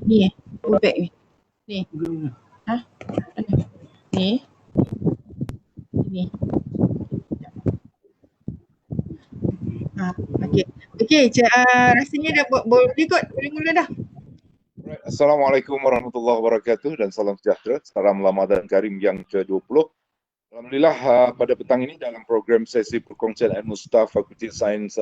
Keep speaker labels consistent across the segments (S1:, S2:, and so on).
S1: Ni bag ni. Ni. Ha? Ni. Ni. Okey. Okey, rasanya dah boleh kot. Boleh mula dah.
S2: Assalamualaikum warahmatullahi wabarakatuh dan salam sejahtera. Salam Ramadan Karim yang ke-20. Alhamdulillah pada petang ini dalam program sesi perkongsian ilmu staf Fakulti Sains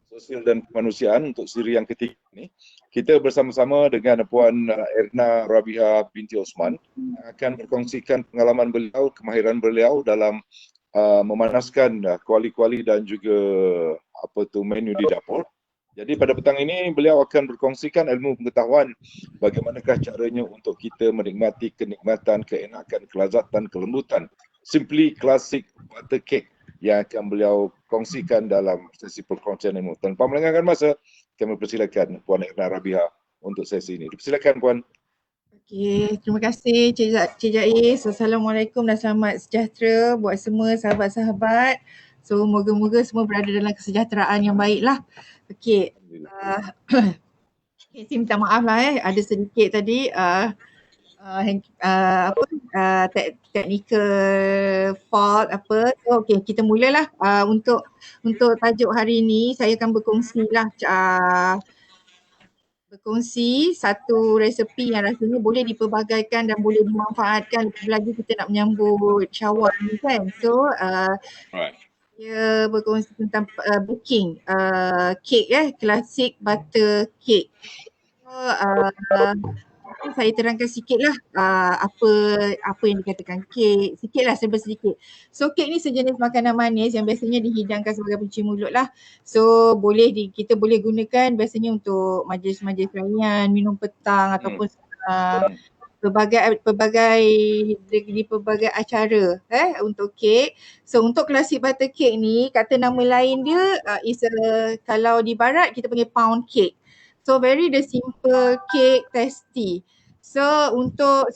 S2: Sosial dan Kemanusiaan untuk siri yang ketiga ini, kita bersama-sama dengan Puan Erna Rabiha binti Osman akan berkongsikan pengalaman beliau, kemahiran beliau dalam memanaskan kuali-kuali dan juga menu di dapur. Jadi pada petang ini beliau akan berkongsikan ilmu pengetahuan bagaimanakah caranya untuk kita menikmati kenikmatan, keenakan, kelazatan, kelembutan Simply Classic Butter Cake yang akan beliau kongsikan dalam sesi perkongsian ilmu. Tanpa melengahkan masa, kami persilakan Puan Erna Rabiha untuk sesi ini. Dipersilakan Puan.
S1: Okey, terima kasih Cik Jais. Assalamualaikum dan selamat sejahtera buat semua sahabat-sahabat. So moga-moga semua berada dalam kesejahteraan yang baiklah. Okey. Okay, minta maaf lah ada sedikit tadi technical fault apa. So, okey, kita mulalah. Untuk tajuk hari ini saya akan berkongsi satu resepi yang rasanya boleh dipelbagaikan dan boleh dimanfaatkan lagi kita nak menyambut Syawal ni kan. So dia berkongsi tentang baking cake classic butter cake. So saya terangkan sikitlah apa yang dikatakan kek, sikitlah serba sedikit. So kek ni sejenis makanan manis yang biasanya dihidangkan sebagai pencuci mulut lah. So kita boleh gunakan biasanya untuk majlis-majlis rayaan, minum petang ataupun pelbagai acara untuk kek. So untuk classic butter cake ni kata nama lain dia kalau di barat kita panggil pound cake. So very the simple cake tasty. So untuk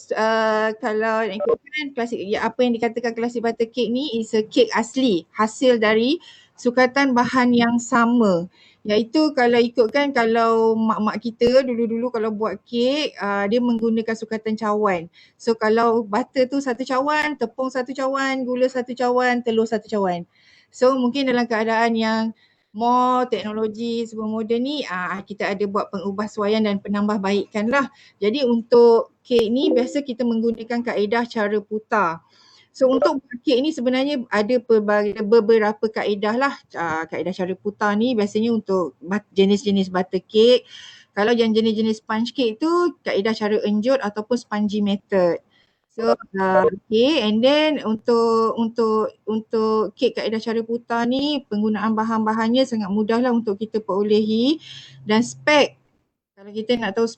S1: kalau nak ikutkan klasik apa yang dikatakan classic butter cake ni is a cake asli, hasil dari sukatan bahan yang sama. Iaitu kalau ikutkan kalau mak-mak kita dulu-dulu kalau buat kek dia menggunakan sukatan cawan. So kalau butter tu satu cawan, tepung satu cawan, gula satu cawan, telur satu cawan. So mungkin dalam keadaan yang more teknologi sebelum moden ni kita ada buat pengubahsuaian dan penambahbaikan lah. Jadi untuk kek ni biasa kita menggunakan kaedah cara putar. So untuk kek ni sebenarnya ada beberapa kaedah lah. Kaedah cara putar ni biasanya untuk jenis-jenis butter cake. Kalau yang jenis-jenis sponge cake tu kaedah cara enjut ataupun spongy method. So and then untuk kek kaedah cara putar ni penggunaan bahan-bahannya sangat mudah lah untuk kita perolehi dan spek. Kalau kita nak tahu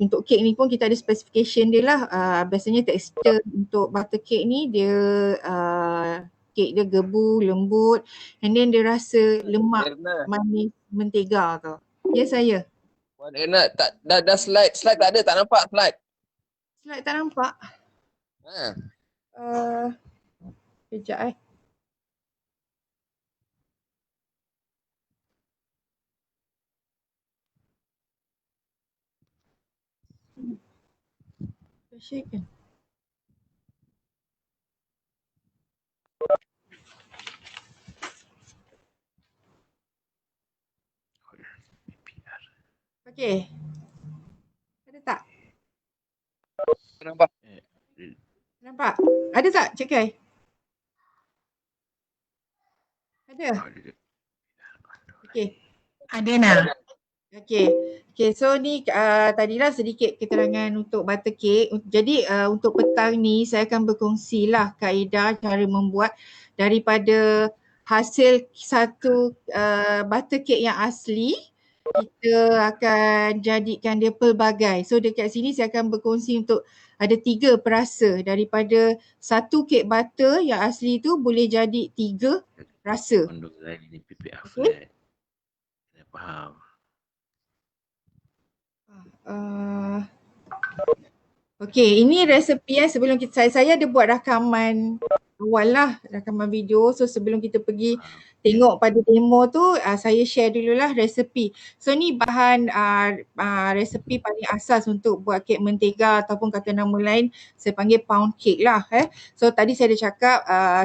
S1: untuk kek ni pun kita ada specification dia lah. Biasanya tekstur untuk butter cake ni dia kek dia gebu, lembut and then dia rasa lemak, manis, mentega tu. Ya saya.
S3: Puan Erna, dah slide tak ada, tak nampak slide.
S1: Slide tak nampak. Kejap Shaken. Okey. Ada tak?
S3: Nampak.
S1: Nampak? Ada tak Cik Kai? Ada? Okey.
S4: Ada nak.
S1: Okey, so ni tadilah sedikit keterangan untuk butter cake. Jadi untuk petang ni saya akan berkongsilah kaedah cara membuat daripada hasil satu butter cake yang asli. Kita akan jadikan dia pelbagai. So dekat sini saya akan berkongsi untuk ada 3 perasa daripada satu kek butter yang asli tu boleh jadi 3 rasa. Okay?
S5: Saya faham.
S1: Okey, ini resepi sebelum saya ada buat rakaman awal lah, rakaman video. So sebelum kita pergi tengok pada demo tu, saya share dululah resepi. So ni bahan resepi paling asas untuk buat kek mentega ataupun kata nama lain saya panggil pound cake lah. So tadi saya ada cakap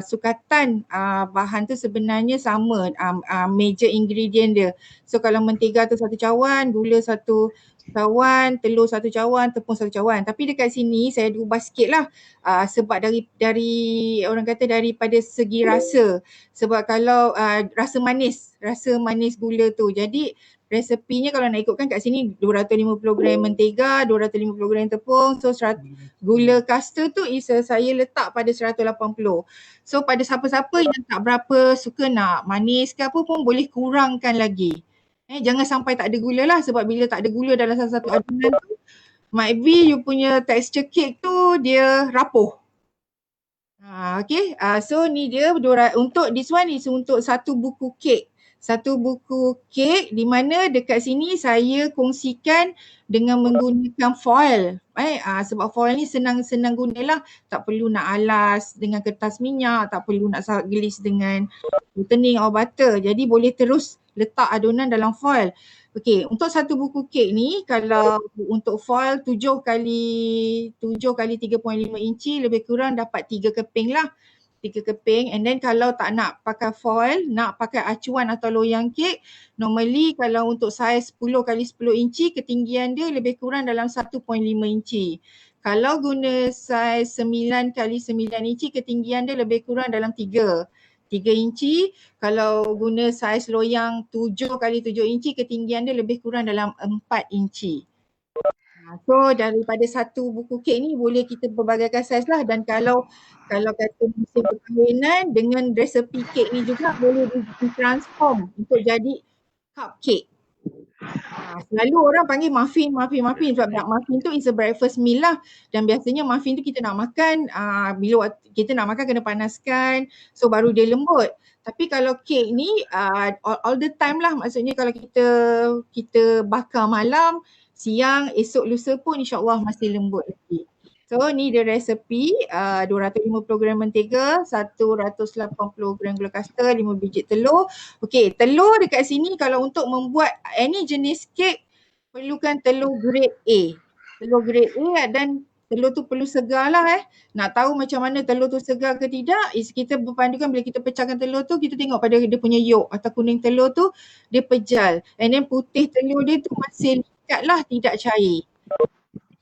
S1: sukatan bahan tu sebenarnya sama, major ingredient dia. So kalau mentega tu 1 cawan, gula 1 cawan, telur 1 cawan, tepung 1 cawan. Tapi dekat sini saya ubah sikit lah sebab dari orang kata daripada segi rasa. Sebab kalau rasa manis gula tu. Jadi resepinya kalau nak ikutkan kat sini 250 gram mentega, 250 gram tepung. So gula caster tu saya letak pada 180. So pada siapa-siapa yang tak berapa suka nak manis ke apa pun boleh kurangkan lagi. Jangan sampai tak ada gula lah, sebab bila tak ada gula dalam salah satu adunan tu might be you punya texture cake tu dia rapuh. Okay, so ni dia untuk this one is untuk satu buku kek. Satu buku kek di mana dekat sini saya kongsikan dengan menggunakan foil. Sebab foil ni senang gunalah, tak perlu nak alas dengan kertas minyak, tak perlu nak gelis dengan whitening or butter. Jadi boleh terus letak adunan dalam foil. Okey, untuk satu buku kek ni kalau untuk foil 7 kali 3.5 inci lebih kurang dapat 3 keping lah. 3 keping, and then kalau tak nak pakai foil, nak pakai acuan atau loyang kek, normally kalau untuk saiz 10 kali 10 inci ketinggian dia lebih kurang dalam 1.5 inci. Kalau guna saiz 9 kali 9 inci ketinggian dia lebih kurang dalam 3 inci. Kalau guna saiz loyang 7 kali 7 inci ketinggian dia lebih kurang dalam 4 inci. So daripada satu buku kek ni boleh kita berbagaikan saiz lah, dan kalau kata musim perkahwinan dengan resepi kek ni juga boleh ditransform untuk jadi cupcake. Selalu orang panggil muffin sebab muffin tu is a breakfast meal lah, dan biasanya muffin tu kita nak makan bila kita nak makan kena panaskan, so baru dia lembut. Tapi kalau kek ni all the time lah, maksudnya kalau kita bakar malam, siang, esok lusa pun insyaAllah masih lembut lagi. So ni dia resepi 250 gram mentega, 180 gram gula caster, 5 biji telur. Okey, telur dekat sini kalau untuk membuat any jenis kek perlukan telur grade A. Telur grade A dan telur tu perlu segar lah. Nak tahu macam mana telur tu segar ke tidak, kita berpandukan bila kita pecahkan telur tu, kita tengok pada dia punya yolk atau kuning telur tu dia pejal. And then putih telur dia tu masih likat lah, tidak cair.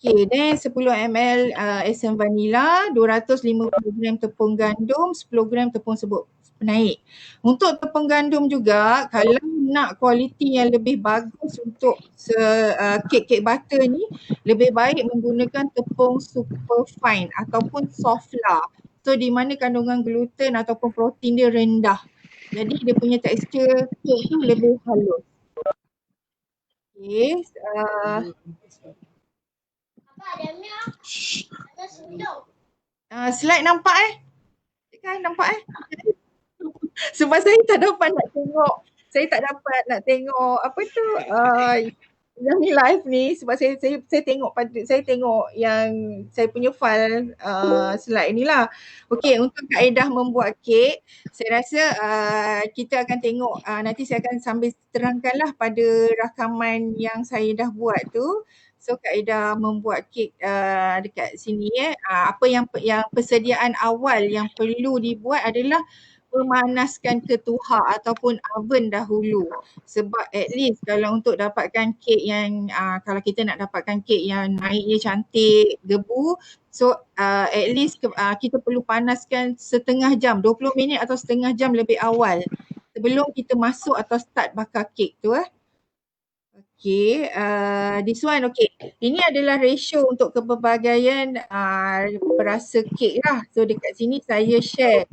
S1: Okay, then 10 ml asam vanila, 250 gram tepung gandum, 10 gram tepung serbuk penaik. Untuk tepung gandum juga, kalau nak kualiti yang lebih bagus untuk kek butter ni, lebih baik menggunakan tepung super fine ataupun soft flour. So di mana kandungan gluten ataupun protein dia rendah. Jadi dia punya tekstur kek tu lebih halus. Okay, slide nampak kan nampak sebab saya tak dapat nak tengok apa tu yang ni live ni, sebab saya tengok yang saya punya file slide ni lah. Okey, untuk kaedah membuat kek, saya rasa kita akan tengok nanti saya akan sambil terangkanlah pada rakaman yang saya dah buat tu. So kaedah membuat kek dekat sini apa yang persediaan awal yang perlu dibuat adalah memanaskan ketuhar ataupun oven dahulu. Sebab at least kalau untuk dapatkan kek yang kalau kita nak dapatkan kek yang naiknya cantik, gebu, so at least kita perlu panaskan setengah jam, 20 minit atau setengah jam lebih awal sebelum kita masuk atau start bakar kek tu. Okay, this one okay. Ini adalah ratio untuk kepelbagaian perasa kek lah. So dekat sini saya share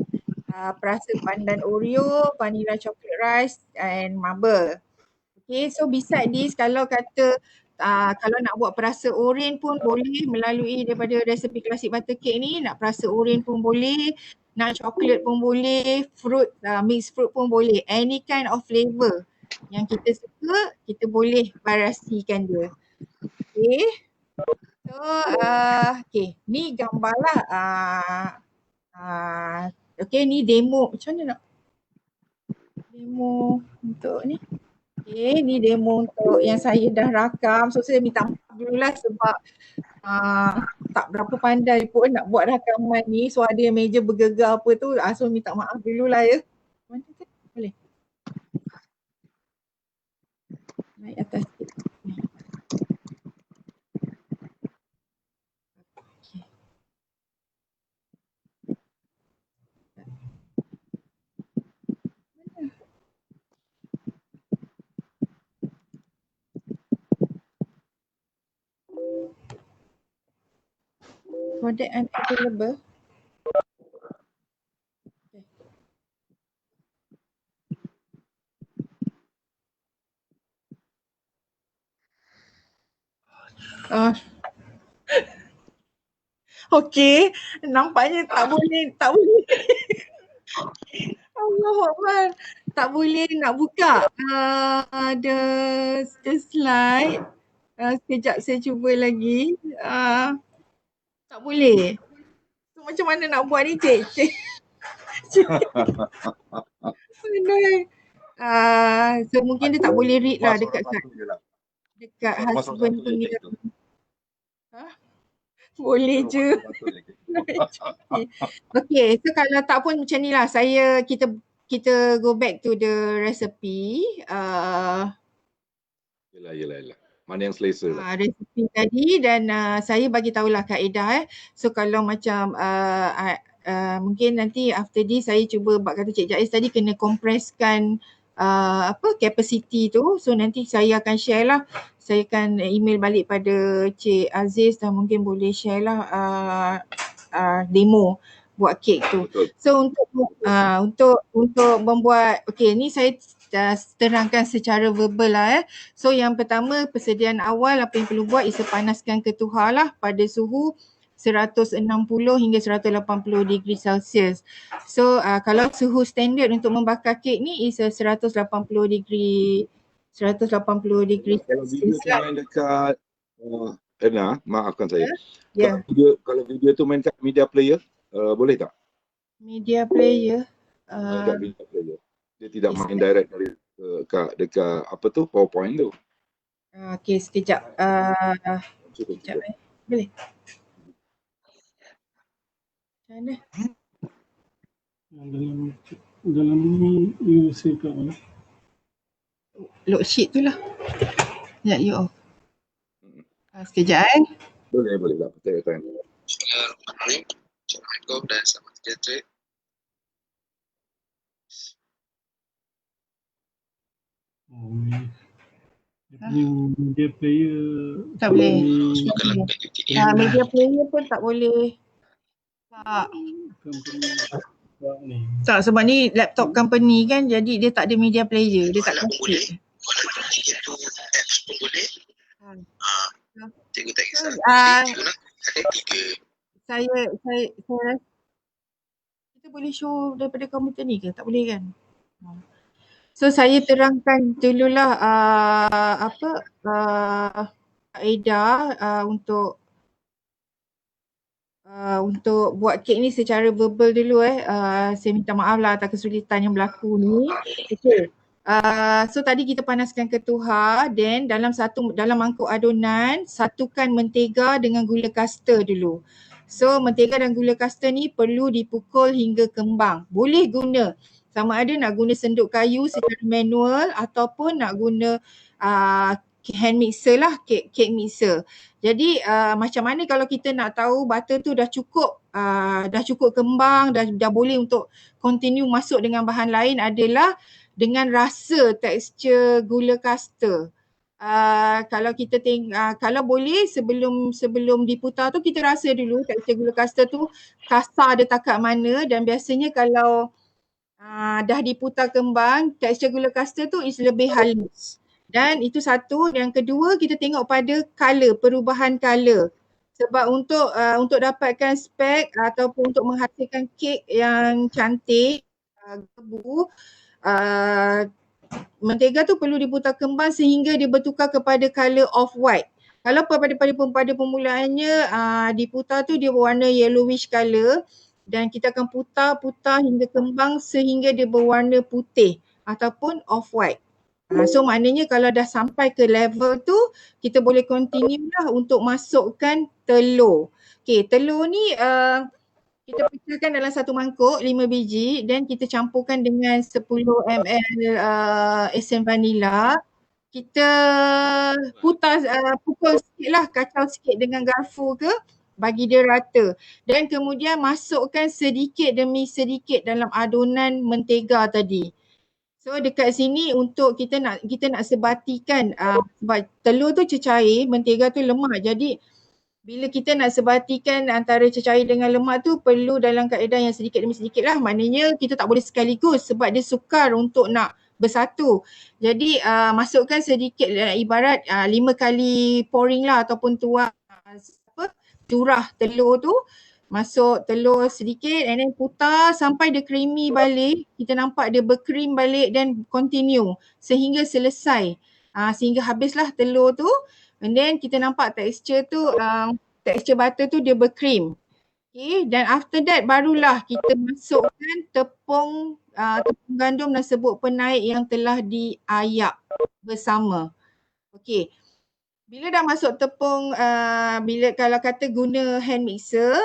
S1: perasa pandan Oreo, vanilla chocolate rice and marble. Okay, so beside this kalau kata kalau nak buat perasa oren pun boleh melalui daripada resepi klasik butter cake ni, nak perasa oren pun boleh, nak coklat pun boleh, fruit, mixed fruit pun boleh, any kind of flavour yang kita suka, kita boleh variasikan dia. Okay. So, okay, ni gambar lah. Okay, ni demo. Macam mana nak? Demo untuk ni. Okay, ni demo untuk yang saya dah rakam. So, saya minta maaf dulu lah sebab tak berapa pandai pun nak buat rakaman ni. So, ada yang meja bergegar apa tu. So, minta maaf dulu lah ya. Mana tu? Boleh? Naik atas sikit. Ni. Okay. Product unavailable. Okey, nampaknya tak boleh. Allahuakbar. Tak boleh nak buka the slide. Sekejap saya cuba lagi. Tak boleh. So, macam mana nak buat ni, Cik? So mungkin dia tak boleh read lah dekat husband punya. Boleh je. Okay, so kalau tak pun macam ni lah. Kita go back to the recipe.
S2: Yelah. Mana yang selesa lah.
S1: Resipi tadi dan saya bagi tahulah kaedah. So kalau macam mungkin nanti after this saya cuba buat kata Cik Jaiz tadi kena kompreskan capacity tu. So nanti saya akan share lah. Saya akan email balik pada Cik Aziz dan mungkin boleh share lah demo buat kek tu. So untuk membuat, okay ni saya terangkan secara verbal lah. So yang pertama persediaan awal apa yang perlu buat is panaskan ketuhar lah pada suhu 160 hingga 180 degree Celsius. So kalau suhu standard untuk membakar kek ni is 180 degree Celsius.
S2: Kalau video tu main dekat Erna, maafkan saya.
S1: Yeah.
S2: Kalau video tu main kat media player, boleh tak?
S1: Media player.
S2: Dekat media player. Dia tidak main direct dari dekat apa tu PowerPoint tu.
S1: Okay, sekejap. Sekejap boleh. Macam mana?
S4: Dalam ni you save kat mana?
S1: Log sheet tu lah. Sekejap you off. Sekejap
S2: Boleh lah. Take your time.
S3: Assalamualaikum dan selamat sejahtera.
S4: Media player
S1: tak boleh. Media player pun tak boleh. Tak, sebab ni laptop company kan, jadi dia tak ada media player, dia tak kasih.
S3: Itu apps pun boleh. Cikgu tak kisah. Ada 3.
S1: Saya rasa kita boleh show daripada komputer ni ke? Tak boleh kan? So saya terangkan dululah kaedah untuk buat kek ni secara verbal dulu saya minta maaf lah atas kesulitan yang berlaku ni. Okay. So tadi kita panaskan ketuhar, then dalam mangkuk adunan satukan mentega dengan gula kasta dulu. So mentega dan gula kasta ni perlu dipukul hingga kembang. Boleh guna sama ada nak guna senduk kayu secara manual ataupun nak guna hand mixer lah, cake mixer. Jadi macam mana kalau kita nak tahu butter tu dah cukup kembang, dah boleh untuk continue masuk dengan bahan lain adalah dengan rasa tekstur gula kasta. Kalau kita kalau boleh sebelum diputar tu kita rasa dulu tekstur gula kasta tu kasar dia takat mana, dan biasanya kalau dah diputar kembang tekstur gula kasta tu is lebih halus. Dan itu satu. Yang kedua, kita tengok pada perubahan color. Sebab untuk dapatkan spek ataupun untuk menghasilkan kek yang cantik, gebu, mentega tu perlu diputar kembang sehingga dia bertukar kepada color off white. Kalau pada permulaannya di putar tu dia berwarna yellowish colour dan kita akan putar hingga kembang sehingga dia berwarna putih ataupun off white. So maknanya kalau dah sampai ke level tu kita boleh continue lah untuk masukkan telur. Okay, telur ni kita pecahkan dalam satu mangkuk 5 biji dan kita campurkan dengan 10 ml esen vanila. Kita pukul sikit lah, kacau sikit dengan garfu ke, bagi dia rata. Dan kemudian masukkan sedikit demi sedikit dalam adunan mentega tadi. So dekat sini untuk kita nak sebatikan sebab telur tu cecair, mentega tu lemak. Jadi bila kita nak sebatikan antara cecair dengan lemak tu perlu dalam kaedah yang sedikit demi sedikit lah. Maknanya kita tak boleh sekaligus sebab dia sukar untuk nak bersatu. Jadi masukkan sedikit ibarat 5 kali pouring lah ataupun tuang curah telur tu. Masuk telur sedikit and then putar sampai dia creamy balik. Kita nampak dia berkrim balik dan continue sehingga selesai. Sehingga habislah telur tu. And then kita nampak tekstur tu, tekstur butter tu dia berkrim. Okay, dan after that barulah kita masukkan tepung gandum dan serbuk penaik yang telah diayak bersama. Okay. Bila dah masuk tepung, bila kalau kata guna hand mixer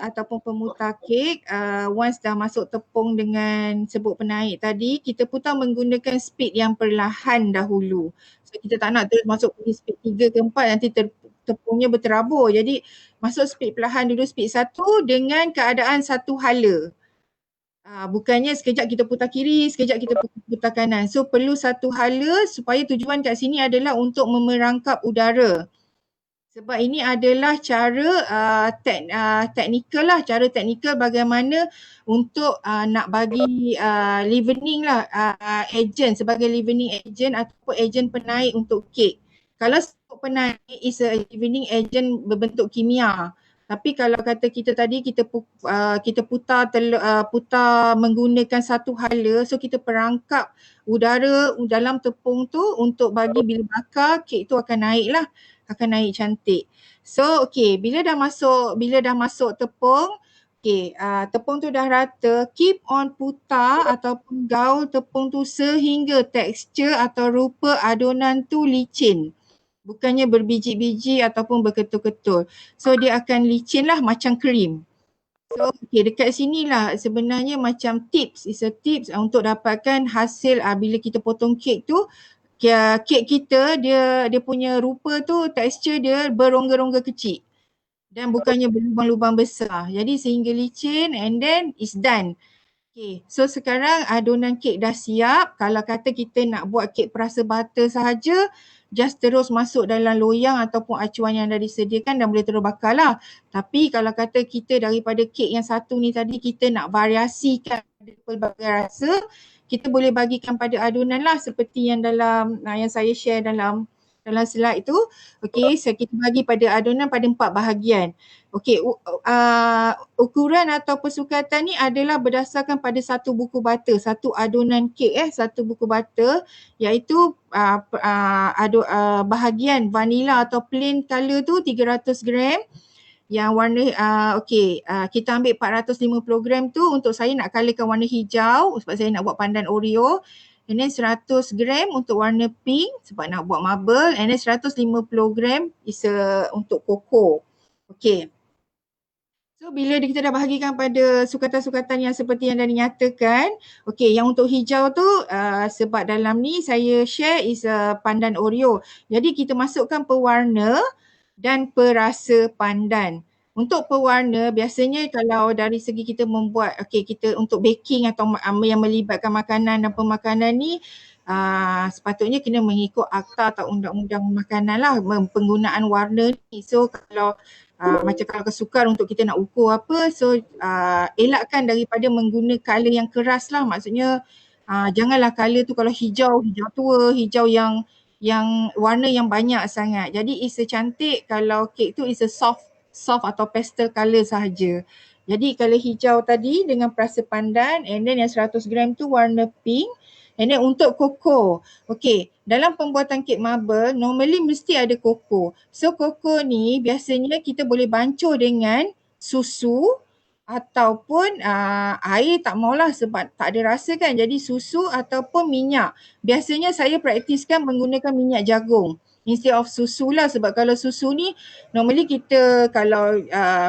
S1: ataupun pemutar kek, once dah masuk tepung dengan serbuk penaik tadi, kita putar menggunakan speed yang perlahan dahulu. So kita tak nak terus masuk speed 3 ke 4 nanti tepungnya berterabur. Jadi masuk speed perlahan dulu, speed 1 dengan keadaan satu hala. Bukannya sekejap kita putar kiri, sekejap kita putar kanan. So perlu satu hala supaya tujuan kat sini adalah untuk memerangkap udara. Sebab ini adalah cara teknikal lah, cara teknikal bagaimana untuk nak bagi leavening lah, agent sebagai leavening agent ataupun agent penaik untuk kek. Kalau penaik is a leavening agent berbentuk kimia. Tapi kalau kata kita tadi kita putar menggunakan satu hala, so kita perangkap udara dalam tepung tu untuk bagi bila bakar kek tu akan naik lah, akan naik cantik. So bila dah masuk tepung, tepung tu dah rata, keep on putar ataupun gaul tepung tu sehingga tekstur atau rupa adunan tu licin. Bukannya berbiji-biji ataupun berketul-ketul. So dia akan licin lah macam krim. So dekat sini lah sebenarnya macam tips, is a tips untuk dapatkan hasil bila kita potong kek tu, kek kita dia punya rupa tu tekstur dia berongga-rongga kecil. Dan bukannya berlubang-lubang besar. Jadi sehingga licin and then it's done. Okay, so sekarang adunan kek dah siap. Kalau kata kita nak buat kek perasa butter sahaja, just terus masuk dalam loyang ataupun acuan yang dah disediakan dan boleh terus bakar lah. Tapi kalau kata kita daripada kek yang satu ni tadi kita nak variasikan pelbagai rasa, kita boleh bagikan pada adunan lah seperti yang dalam yang saya share dalam slide tu. Okay, so kita bagi pada adunan pada 4 bahagian. Okay, ukuran atau persukatan ni adalah berdasarkan pada satu buku butter, satu adunan kek satu buku butter, iaitu bahagian vanilla atau plain color tu 300 gram. Yang warna kita ambil 450 gram tu untuk saya nak colourkan warna hijau sebab saya nak buat pandan Oreo. And then 100 gram untuk warna pink sebab nak buat marble. And then 150 gram is untuk koko. Okay. So bila kita dah bahagikan pada sukatan-sukatan yang seperti yang dah dinyatakan, yang untuk hijau tu sebab dalam ni saya share is pandan Oreo. Jadi kita masukkan pewarna dan perasa pandan. Untuk pewarna biasanya kalau dari segi kita membuat kita untuk baking atau yang melibatkan makanan dan pemakanan ni sepatutnya kena mengikut akta atau undang-undang makanan lah penggunaan warna ni. So kalau macam kalau kesukar untuk kita nak ukur apa, so elakkan daripada mengguna color yang keras lah. Maksudnya janganlah color tu kalau hijau tua, hijau yang warna yang banyak sangat. Jadi is cantik kalau kek tu is a soft atau pastel color sahaja. Jadi color hijau tadi dengan perasa pandan and then yang 100 gram tu warna pink And then untuk koko, okay, dalam pembuatan kek marble normally mesti ada koko. So koko ni biasanya kita boleh bancur dengan susu ataupun air tak maulah sebab tak ada rasa kan. Jadi susu ataupun minyak. Biasanya saya praktiskan menggunakan minyak jagung instead of susu lah, sebab kalau susu ni normally kita kalau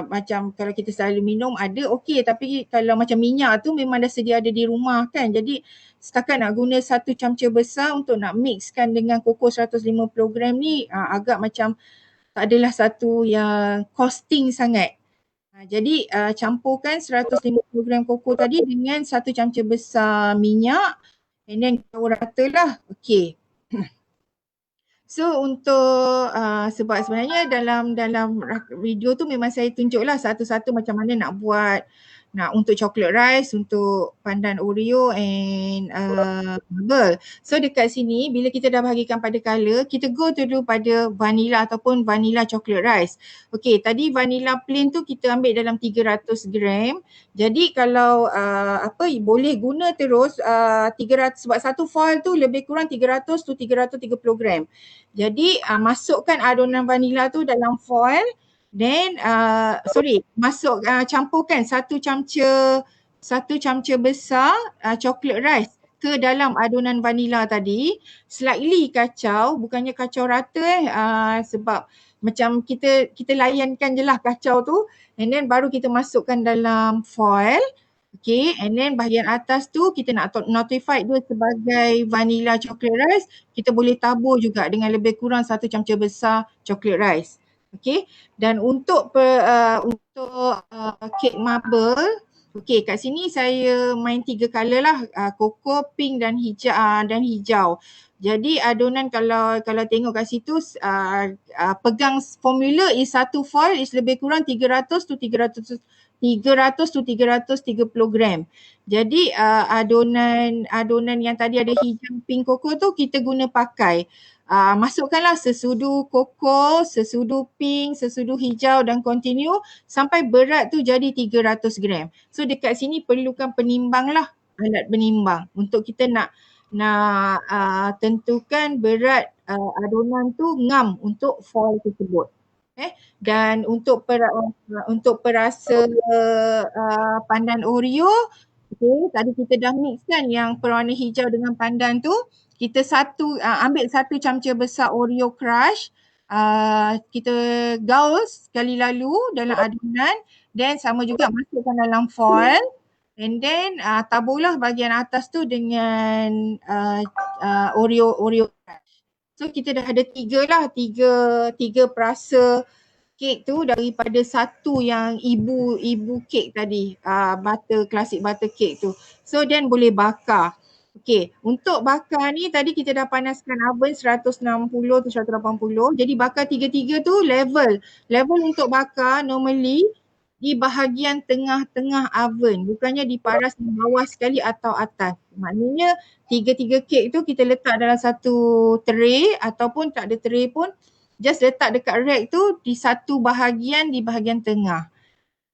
S1: macam kalau kita selalu minum ada okey, tapi kalau macam minyak tu memang dah sedia ada di rumah kan. Jadi setakat nak guna 1 camca besar untuk nak mixkan dengan koko 150 gram ni agak macam tak adalah satu yang costing sangat. Jadi campurkan 150 gram koko tadi dengan 1 camca besar minyak and then campur rata lah. Okey. So untuk sebab sebenarnya dalam video tu memang saya tunjuklah satu-satu macam mana nak buat, nak untuk chocolate rice, untuk pandan Oreo and marble. So dekat sini bila kita dah bahagikan pada color, kita go dulu pada vanilla ataupun vanilla chocolate rice. Okey, tadi vanilla plain tu kita ambil dalam 300 gram. Jadi kalau boleh guna terus 300 sebab satu foil tu lebih kurang 300 to 330 gram. Jadi masukkan adunan vanila tu dalam foil, then campurkan 1 camca besar chocolate rice ke dalam adunan vanila tadi, slightly kacau, bukannya kacau rata sebab macam kita layankan je lah kacau tu, and then baru kita masukkan dalam foil. Okay, and then bahagian atas tu kita nak notify dia sebagai vanilla chocolate rice, kita boleh tabur juga dengan lebih kurang 1 camca besar chocolate rice. Okay, dan untuk kek marble, okay, kat sini saya main 3 color lah, koko, pink dan hijau. Jadi adunan kalau tengok kat situ pegang formula is satu foil is lebih kurang 300 to 330 gram. Jadi adunan yang tadi ada hijau pink koko tu kita guna pakai. Masukkanlah sesudu koko, sesudu pink, sesudu hijau dan continue sampai berat tu jadi 300 gram. So dekat sini perlukan penimbang lah, alat penimbang untuk kita nak tentukan berat adunan tu ngam untuk foil tersebut. Dan untuk perasa pandan Oreo, okay, tadi kita dah mix kan yang perwarna hijau dengan pandan tu, kita ambil 1 camca besar Oreo crush, kita gaul sekali lalu dalam adunan, then sama juga masukkan dalam foil, and then taburlah bahagian atas tu dengan Oreo crush. So kita dah ada 3 perasa kek tu daripada satu yang ibu kek tadi, classic butter cake tu. So then boleh bakar. Okay, untuk bakar ni tadi kita dah panaskan oven 160 to 180. Jadi bakar 3 tu level untuk bakar normally di bahagian tengah-tengah oven, bukannya diparas di bawah sekali atau atas. Maknanya 3 kek tu kita letak dalam satu tray ataupun tak ada tray pun, just letak dekat rack tu di satu bahagian, di bahagian tengah.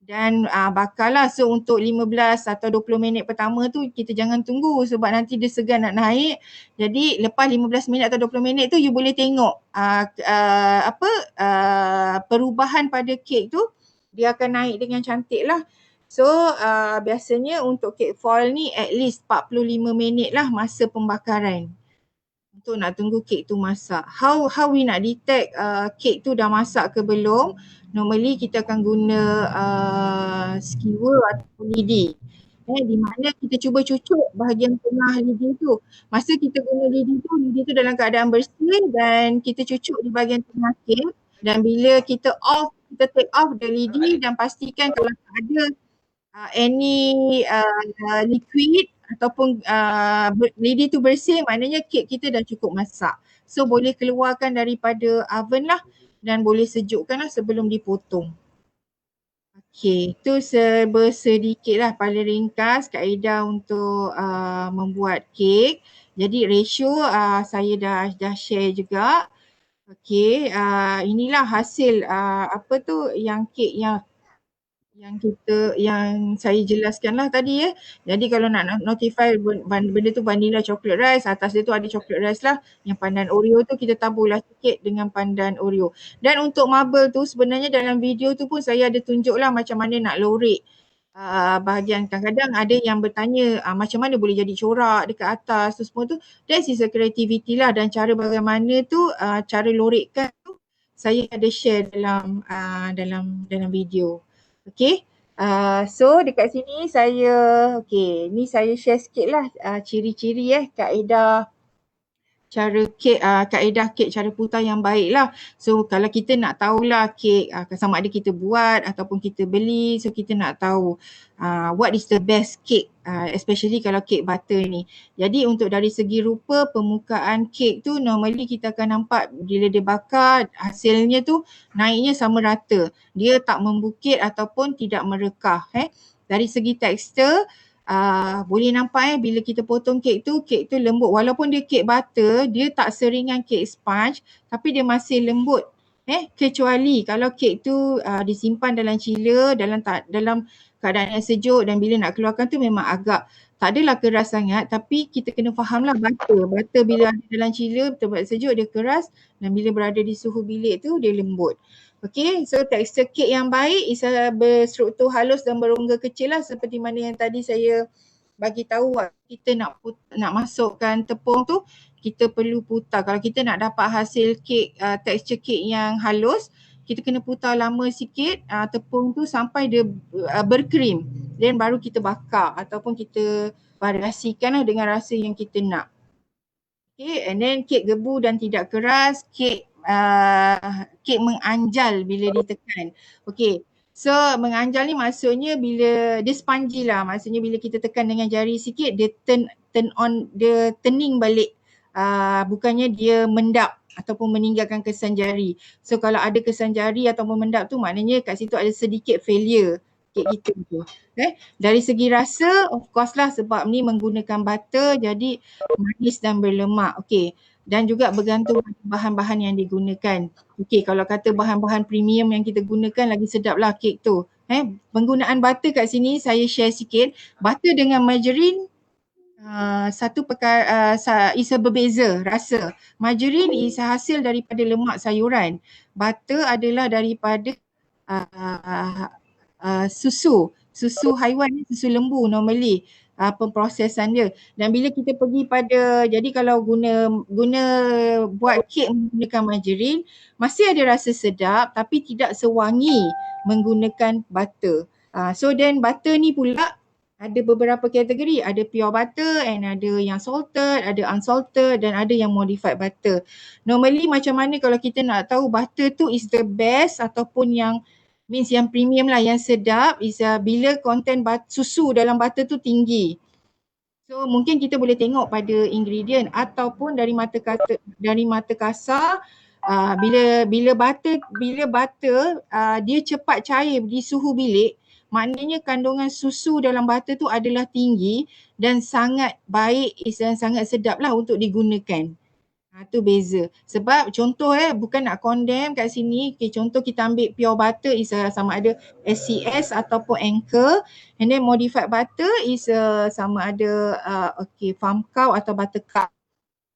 S1: Dan bakarlah. So untuk 15 atau 20 minit pertama tu kita jangan tunggu sebab nanti dia segan nak naik. Jadi lepas 15 minit atau 20 minit tu you boleh tengok perubahan pada kek tu, dia akan naik dengan cantik lah. So biasanya untuk kek foil ni at least 45 minit lah masa pembakaran untuk nak tunggu kek tu masak. How we nak detect kek tu dah masak ke belum? Normally kita akan guna skewer atau lidi. Di mana kita cuba cucuk bahagian tengah lidi tu. Masa kita guna lidi tu dalam keadaan bersih dan kita cucuk di bahagian tengah kek, dan bila kita take off the lidi dan pastikan kalau tak ada any liquid ataupun lidi tu bersih, maknanya kek kita dah cukup masak. So boleh keluarkan daripada oven lah dan boleh sejukkan lah sebelum dipotong. Okay, tu sedikit lah paling ringkas kaedah untuk membuat kek. Jadi ratio saya dah share juga. Okay, inilah hasil yang kek yang saya jelaskan lah tadi ya. Jadi kalau nak notify benda tu vanilla chocolate rice, atas dia tu ada chocolate rice lah. Yang pandan Oreo tu kita taburlah sikit dengan pandan Oreo. Dan untuk marble tu sebenarnya dalam video tu pun saya ada tunjuk lah macam mana nak lorek bahagian. Kadang-kadang ada yang bertanya macam mana boleh jadi corak dekat atas tu semua tu. That is a creativity lah, dan cara bagaimana tu cara lorekkan tu saya ada share dalam video. Okay. So dekat sini ni saya share sikit lah ciri-ciri kaedah kaedah kek cara putar yang baik lah. So kalau kita nak tahulah kek sama ada kita buat ataupun kita beli, so kita nak tahu what is the best cake, especially kalau kek butter ni. Jadi untuk dari segi rupa permukaan kek tu normally kita akan nampak bila dia bakar hasilnya tu naiknya sama rata. Dia tak membukit ataupun tidak merekah. Dari segi tekstur boleh nampak bila kita potong kek tu lembut. Walaupun dia kek butter, dia tak seringan kek sponge tapi dia masih lembut. Kecuali kalau kek tu disimpan dalam chiller dalam keadaan yang sejuk, dan bila nak keluarkan tu memang agak tak adalah keras sangat, tapi kita kena fahamlah butter bila ada dalam chiller tempat sejuk dia keras, dan bila berada di suhu bilik tu dia lembut. Okay, so tekstur kek yang baik berstruktur halus dan berongga kecil lah, seperti mana yang tadi saya bagi tahu. Kita nak masukkan tepung tu, kita perlu putar. Kalau kita nak dapat hasil kek, tekstur kek yang halus, kita kena putar lama sikit tepung tu sampai dia berkrim. Then baru kita bakar ataupun kita variasikan dengan rasa yang kita nak. Okay, and then kek gebu dan tidak keras, kek menganjal bila ditekan. Okay, so menganjal ni maksudnya bila dia spongy lah, maksudnya bila kita tekan dengan jari sikit dia dia turning balik, bukannya dia mendap ataupun meninggalkan kesan jari. So kalau ada kesan jari ataupun mendap tu maknanya kat situ ada sedikit failure kek kita tu. Dari segi rasa of course lah, sebab ni menggunakan butter jadi manis dan berlemak. Okay. Dan juga bergantung bahan-bahan yang digunakan. Okay, kalau kata bahan-bahan premium yang kita gunakan lagi sedap lah kek tu. Penggunaan butter kat sini saya share sikit. Butter dengan margarine satu perkara is berbeza rasa. Margarine is hasil daripada lemak sayuran. Butter adalah daripada susu haiwan, susu lembu normally pemprosesan dia. Dan bila kita pergi jadi kalau guna buat kek menggunakan margarine, masih ada rasa sedap tapi tidak sewangi menggunakan butter. So then butter ni pula ada beberapa kategori, ada pure butter and ada yang salted, ada unsalted dan ada yang modified butter. Normally macam mana kalau kita nak tahu butter tu is the best ataupun yang premium lah, yang sedap, is bila konten susu dalam butter tu tinggi. So mungkin kita boleh tengok pada ingredient ataupun dari mata kasar, bila butter dia cepat cair di suhu bilik, maknanya kandungan susu dalam butter tu adalah tinggi dan sangat baik, dan sangat sedap lah untuk digunakan. Tu beza. Sebab contoh bukan nak condemn kat sini. Okay, contoh kita ambil pure butter is sama ada SCS ataupun Anchor, and then modified butter is sama ada farm cow atau buttercup.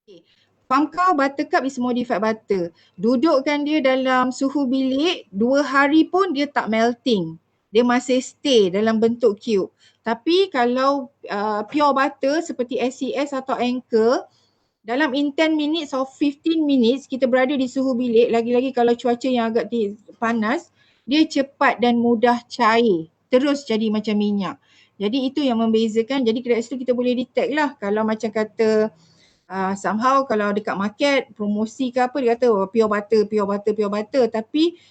S1: Okay. Farm cow buttercup is modified butter. Dudukkan dia dalam suhu bilik 2 hari pun dia tak melting. Dia masih stay dalam bentuk cube. Tapi kalau pure butter seperti SCS atau Anchor, dalam in 10 minutes or 15 minutes kita berada di suhu bilik, lagi-lagi kalau cuaca yang agak panas, dia cepat dan mudah cair, terus jadi macam minyak. Jadi itu yang membezakan. Jadi dari situ kita boleh detect lah. Kalau macam kata somehow kalau dekat market promosi ke apa, dia kata pure butter. Tapi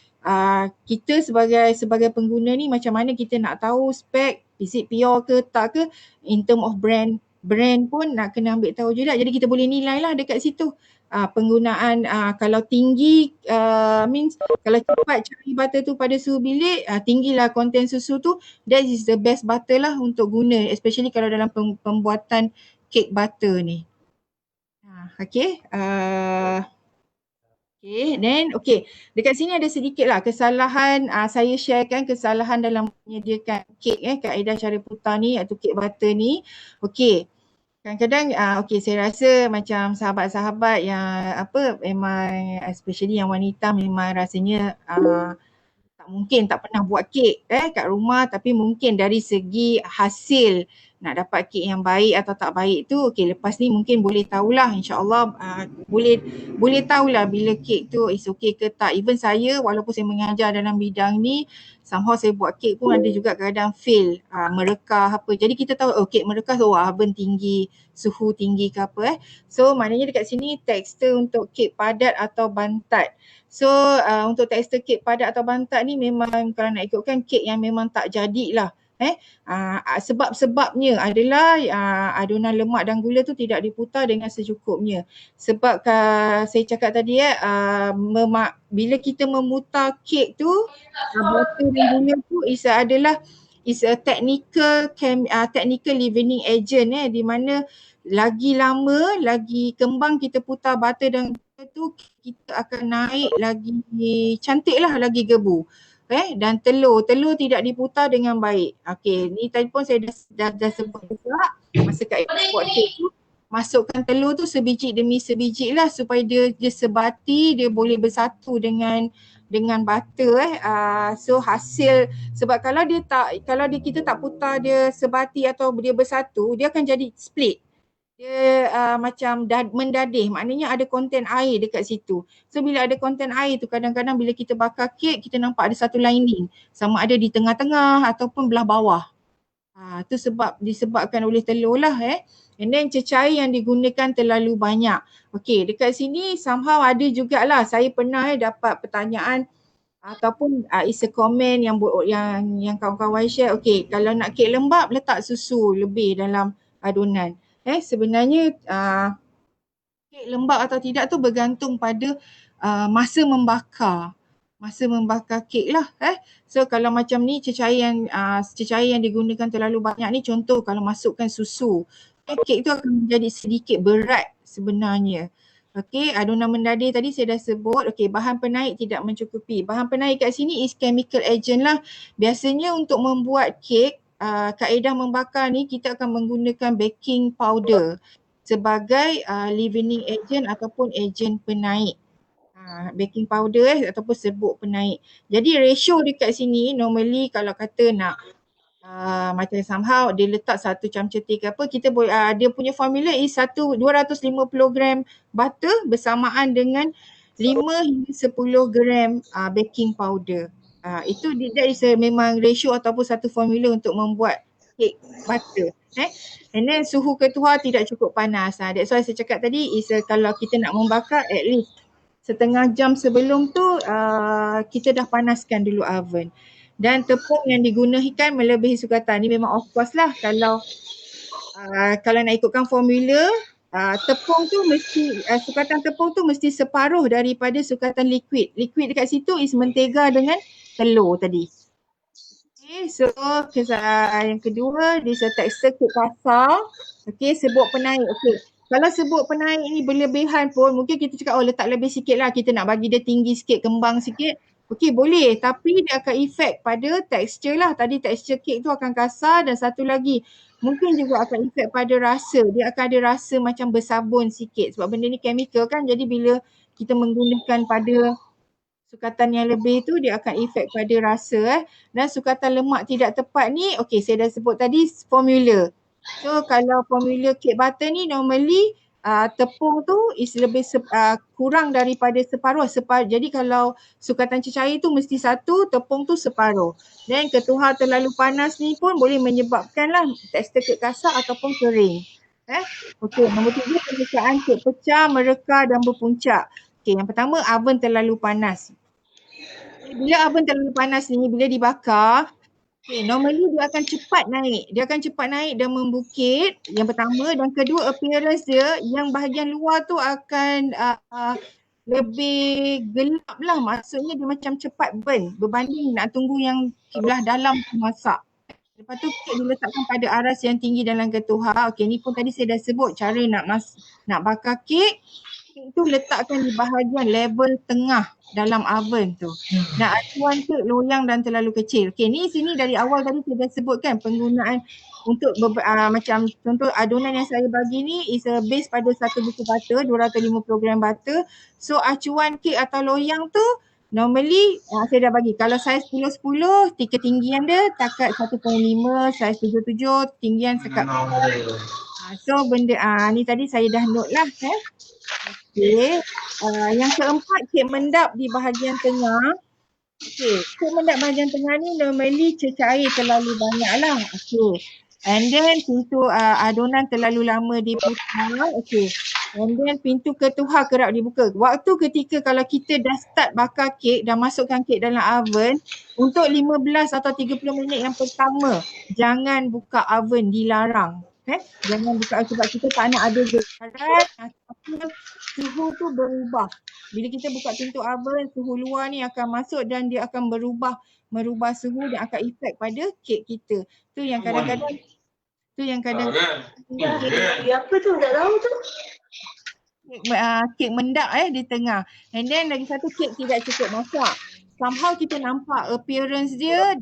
S1: kita sebagai pengguna ni macam mana kita nak tahu spek, is it pure ke tak ke, in term of brand pun nak kena ambil tahu juga. Jadi kita boleh nilai lah dekat situ. Penggunaan kalau tinggi means kalau cepat cari butter tu pada suhu bilik, tinggilah konten susu tu, that is the best butter lah untuk guna, especially kalau dalam pembuatan kek butter ni. Okay. Okay, then dekat sini ada sedikit lah kesalahan, saya sharekan kesalahan dalam menyediakan kek kaedah cara putar ni iaitu kek butter ni. Okay, kadang-kadang saya rasa macam sahabat-sahabat yang memang especially yang wanita memang rasanya tak mungkin tak pernah buat kek kat rumah, tapi mungkin dari segi hasil nak dapat kek yang baik atau tak baik tu lepas ni mungkin boleh tahulah, insya-Allah boleh tahulah bila kek tu is okay ke tak. Even saya walaupun saya mengajar dalam bidang ni, somehow saya buat kek pun ada juga kadang fail, merekah apa. Jadi kita tahu kek merekah tu oven tinggi, suhu tinggi ke apa. So maknanya dekat sini tekstur untuk kek padat atau bantat. So untuk tekstur kek padat atau bantat ni memang kalau nak ikutkan kek yang memang tak jadilah. Sebab-sebabnya adalah adunan lemak dan gula tu tidak diputar dengan secukupnya. Sebab saya cakap tadi bila kita memutar kek tu, butter dan gula tu is a technical leavening agent di mana lagi lama, lagi kembang kita putar butter dan gula tu, kita akan naik lagi cantiklah, lagi gebu. Dan telur tidak diputar dengan baik. Ni tadi pun saya dah sebut juga masa kat buat kek tu, masukkan telur tu sebiji demi sebiji lah supaya dia sebati, dia boleh bersatu dengan butter so hasil, sebab kalau kita tak putar dia sebati atau dia bersatu, dia akan jadi split. Dia macam mendadih, maknanya ada konten air dekat situ. So bila ada konten air tu, kadang-kadang bila kita bakar kek, kita nampak ada satu lining, sama ada di tengah-tengah ataupun belah bawah. Tu disebabkan oleh telur lah and then cecair yang digunakan terlalu banyak. Dekat sini somehow ada jugalah, saya pernah dapat pertanyaan ataupun is a comment yang kawan-kawan share. Kalau nak kek lembap, letak susu lebih dalam adunan. Sebenarnya kek lembap atau tidak tu bergantung pada masa membakar kek lah. So kalau macam ni cecair yang digunakan terlalu banyak ni, contoh kalau masukkan susu, kek tu akan menjadi sedikit berat sebenarnya. Adunan mendadih tadi saya dah sebut. Bahan penaik tidak mencukupi. Bahan penaik kat sini is chemical agent lah. Biasanya untuk membuat kek, kaedah membakar ni kita akan menggunakan baking powder sebagai leavening agent ataupun agent penaik. Baking powder ataupun serbuk penaik. Jadi ratio dekat sini normally kalau kata nak macam somehow dia letak 1 camca teh ke apa, kita boleh dia punya formula is 250 gram butter bersamaan dengan 5 hingga 10 gram baking powder. Itu that is memang ratio ataupun satu formula untuk membuat kek butter. And then suhu ketuhar tidak cukup panas. That's why saya cakap tadi is kalau kita nak membakar at least setengah jam sebelum tu kita dah panaskan dulu oven. Dan tepung yang digunakan melebihi sukatan. Ni memang of course lah, kalau nak ikutkan formula, tepung tu mesti sukatan tepung tu mesti separuh daripada sukatan liquid. Liquid dekat situ is mentega dengan telur tadi. So yang kedua, this tekstur kek kasar. Serbuk penaik. Kalau serbuk penaik ni berlebihan pun, mungkin kita cakap letak lebih sikit lah, kita nak bagi dia tinggi sikit, kembang sikit. Boleh, tapi dia akan efek pada tekstur lah. Tadi tekstur kek tu akan kasar, dan satu lagi mungkin juga akan efek pada rasa. Dia akan ada rasa macam bersabun sikit sebab benda ni chemical kan. Jadi bila kita menggunakan pada sukatan yang lebih tu, dia akan efek pada rasa Dan sukatan lemak tidak tepat ni, saya dah sebut tadi formula. So kalau formula kek butter ni normally tepung tu is lebih kurang daripada separuh. Jadi kalau sukatan cecair tu mesti 1, tepung tu separuh. Dan ketuhar terlalu panas ni pun boleh menyebabkan lah tekstur kek kasar ataupun kering. Nombor 3, penyukaan kek pecah, merekah dan berpuncak. Yang pertama, oven terlalu panas. Bila oven terlalu panas ni, bila dibakar, normally dia akan cepat naik. Dia akan cepat naik dan membukit, yang pertama. Dan kedua, appearance dia, yang bahagian luar tu akan lebih gelap lah. Maksudnya dia macam cepat burn berbanding nak tunggu yang belah dalam masak. Lepas tu kek diletakkan pada aras yang tinggi dalam ketuhar. Ni pun tadi saya dah sebut cara nak bakar kek. kek tu letakkan di bahagian level tengah dalam oven tu. Dan acuan kek loyang dan terlalu kecil. Okey, ni sini dari awal tadi saya dah sebutkan penggunaan untuk macam contoh adunan yang saya bagi ni is a base pada 1 buku butter, 250 gram butter. So acuan kek atau loyang tu normally saya dah bagi. Kalau saiz 10-10, ketinggian dia takat 1.5, saiz 7-7, tinggian sekat. So benda ni tadi saya dah note lah. Okey. Yang keempat, kek mendap di bahagian tengah. Okey, kek mendap bahagian tengah ni normally cecair terlalu banyak lah. Okey. And then pintu adunan terlalu lama diputar. Okey. And then pintu ketuhar kerap dibuka. Waktu ketika kalau kita dah start bakar kek, dah masukkan kek dalam oven, untuk 15 atau 30 minit yang pertama, jangan buka oven, dilarang. Jangan buka sebab kita tak nak ada getaran, suhu tu berubah. Bila kita buka pintu oven, suhu luar ni akan masuk dan dia akan merubah suhu dan akan efek pada kek kita. Tu yang kadang-kadang
S5: Apa tu tak tahu tu.
S1: Kek mendak di tengah. And then lagi satu, kek tidak cukup masak. Somehow kita nampak appearance dia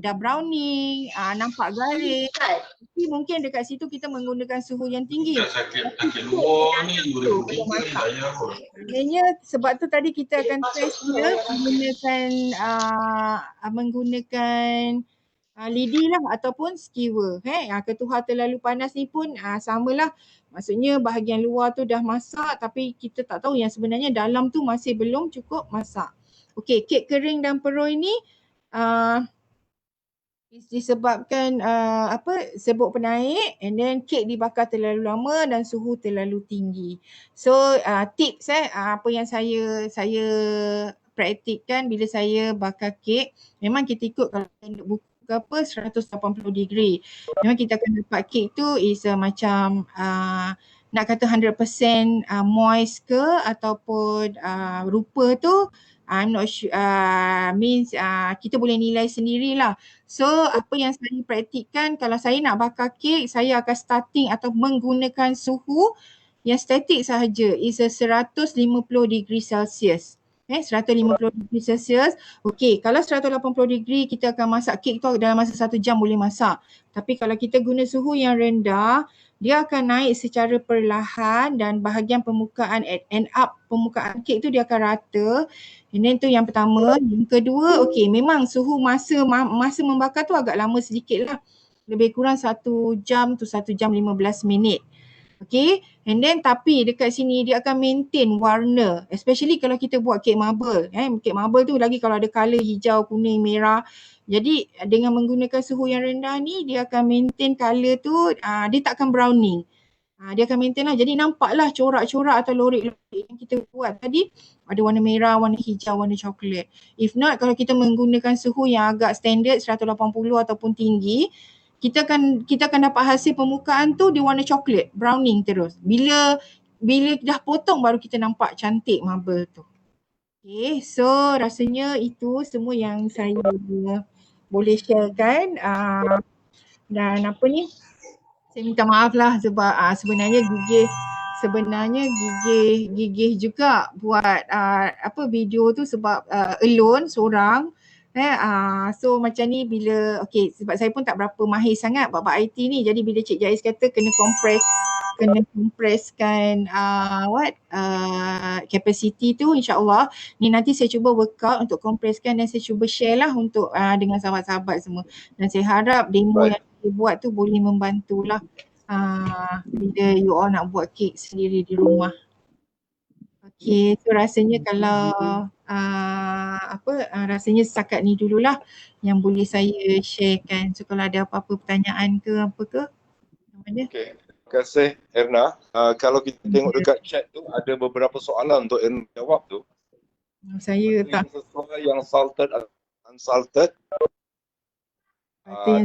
S1: dah browning, nampak garing. Tapi mungkin dekat situ kita menggunakan suhu yang tinggi.
S6: Sakit luar ni 2000 bayar kot.
S1: Maknanya sebab tu tadi kita akan test dia menggunakan lidi lah ataupun skewer. Ketuhar terlalu panas ni pun samalah. Maksudnya bahagian luar tu dah masak tapi kita tak tahu yang sebenarnya dalam tu masih belum cukup masak. Okey, kek kering dan perui ni disebabkan serbuk penaik and then kek dibakar terlalu lama dan suhu terlalu tinggi. So tips apa yang saya praktikkan bila saya bakar kek, memang kita ikut kalau buku ke apa 180 degree. Memang kita akan dapat kek tu is macam nak kata 100% moist ke ataupun rupa tu I'm not sure, means kita boleh nilai sendirilah. So apa yang saya praktikkan, kalau saya nak bakar kek, saya akan starting atau menggunakan suhu yang statik sahaja, is a 150 degree Celsius. 150 degree Celsius. Okey, kalau 180 degree kita akan masak kek tu dalam masa 1 jam boleh masak. Tapi kalau kita guna suhu yang rendah, dia akan naik secara perlahan dan bahagian permukaan end up permukaan kek tu dia akan rata. And then tu yang pertama. Yang kedua, okey, memang suhu masa membakar tu agak lama sedikit lah. Lebih kurang 1 jam tu 1 jam 15 minit. Okay, and then tapi dekat sini dia akan maintain warna, especially kalau kita buat kek marble. Kek marble tu lagi kalau ada colour hijau, kuning, merah. Jadi dengan menggunakan suhu yang rendah ni dia akan maintain colour tu, dia tak akan browning. Dia akan maintain lah. Jadi nampaklah corak-corak atau lorik-lorik yang kita buat tadi ada warna merah, warna hijau, warna coklat. If not, kalau kita menggunakan suhu yang agak standard 180 ataupun tinggi, kita akan dapat hasil permukaan tu di warna coklat, browning terus. Bila dah potong baru kita nampak cantik marble tu. Okay, so rasanya itu semua yang saya boleh sharekan. Dan apa ni, saya minta maaf lah sebab sebenarnya gigih juga buat video tu sebab alone seorang. So macam ni bila sebab saya pun tak berapa mahir sangat bab IT ni, jadi bila Cik Jais kata kena kompreskan capacity tu, insyaAllah ni nanti saya cuba workout untuk kompreskan dan saya cuba share lah untuk dengan sahabat-sahabat semua, dan saya harap demo yang saya buat tu boleh membantulah bila you all nak buat kek sendiri di rumah. Okay, so rasanya kalau rasanya setakat ni dululah yang boleh saya sharekan. So kalau ada apa-apa pertanyaan ke apa ke?
S2: Okay, terima kasih Erna. Kalau kita tengok dekat chat tu ada beberapa soalan untuk Erna jawab tu.
S1: Saya tak.
S2: Yang salted atau unsalted. Dan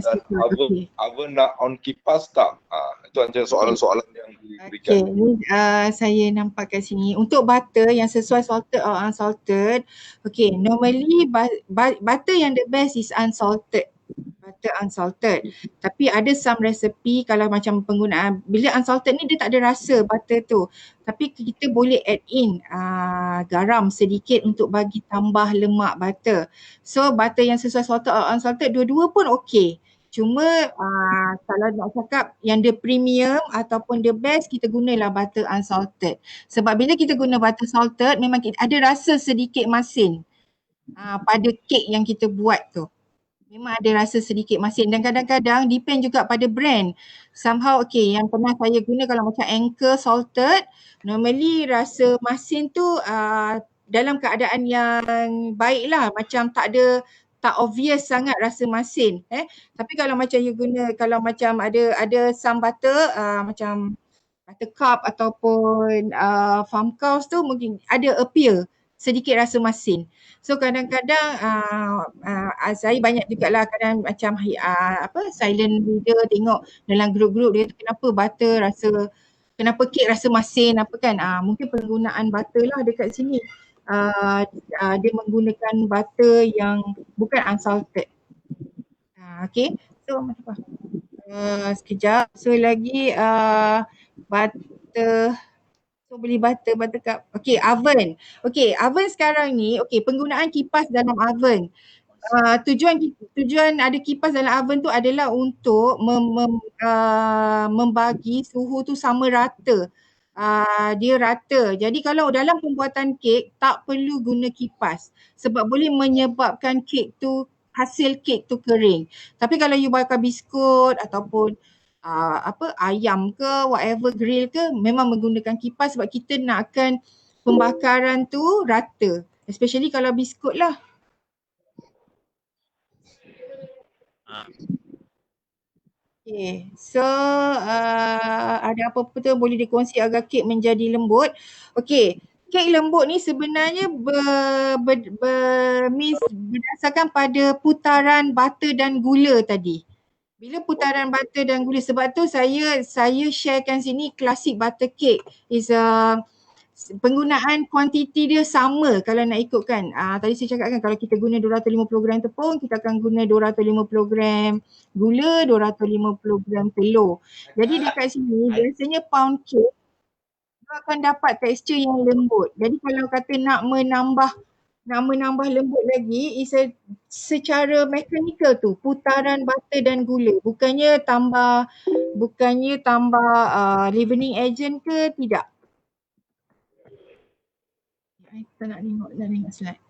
S2: oven nak on kipas tak? Itu antara soalan-soalan yang diberikan.
S1: Okay, ni saya nampak kat sini. Untuk butter yang sesuai salted or unsalted, okay, normally butter yang the best is unsalted. butter unsalted. Tapi ada some recipe kalau macam penggunaan, bila unsalted ni dia tak ada rasa butter tu. Tapi kita boleh add in garam sedikit untuk bagi tambah lemak butter. So butter yang sesuai salted or unsalted dua-dua pun okey. Cuma kalau nak cakap yang dia premium ataupun the best, kita gunalah butter unsalted. Sebab bila kita guna butter salted memang ada rasa sedikit masin pada kek yang kita buat tu. Memang ada rasa sedikit masin dan kadang-kadang depend juga pada brand. Somehow yang pernah saya guna kalau macam Anchor salted, normally rasa masin tu dalam keadaan yang baik lah, macam tak obvious sangat rasa masin. Tapi kalau macam you guna, kalau macam ada some butter macam Buttercup ataupun Farm Cows tu mungkin ada appear sedikit rasa masin. So kadang-kadang saya banyak jugalah kadang macam silent reader tengok dalam grup-grup dia kenapa butter rasa, kenapa kek rasa masin apa kan. Mungkin penggunaan butter lah dekat sini. Dia menggunakan butter yang bukan unsalted. Okay, so apa? Sekejap. So lagi butter. So beli buttercup. Okay, oven. Okay, oven sekarang ni, penggunaan kipas dalam oven. Tujuan ada kipas dalam oven tu adalah untuk membagi suhu tu sama rata. Dia rata. Jadi kalau dalam pembuatan kek tak perlu guna kipas sebab boleh menyebabkan kek tu, hasil kek tu kering. Tapi kalau you bakar biskut ataupun ayam ke whatever grill ke, memang menggunakan kipas sebab kita nakkan pembakaran tu rata, especially kalau biskut lah. Okay, so ada apa-apa tu boleh dikongsi agar kek menjadi lembut. Okay, kek lembut ni sebenarnya berdasarkan pada putaran butter dan gula tadi. Bila putaran butter dan gula, sebab tu saya sharekan sini classic butter cake is penggunaan kuantiti dia sama kalau nak ikutkan. Tadi saya cakap kan kalau kita guna 250 gram tepung, kita akan guna 250 gram gula, 250 gram telur. Jadi dekat sini biasanya pound cake akan dapat tekstur yang lembut. Jadi kalau kata nak menambah lembut lagi secara mekanikal tu, putaran butter dan gula, bukannya tambah leavening agent ke, tidak. Kita nak tengok slide.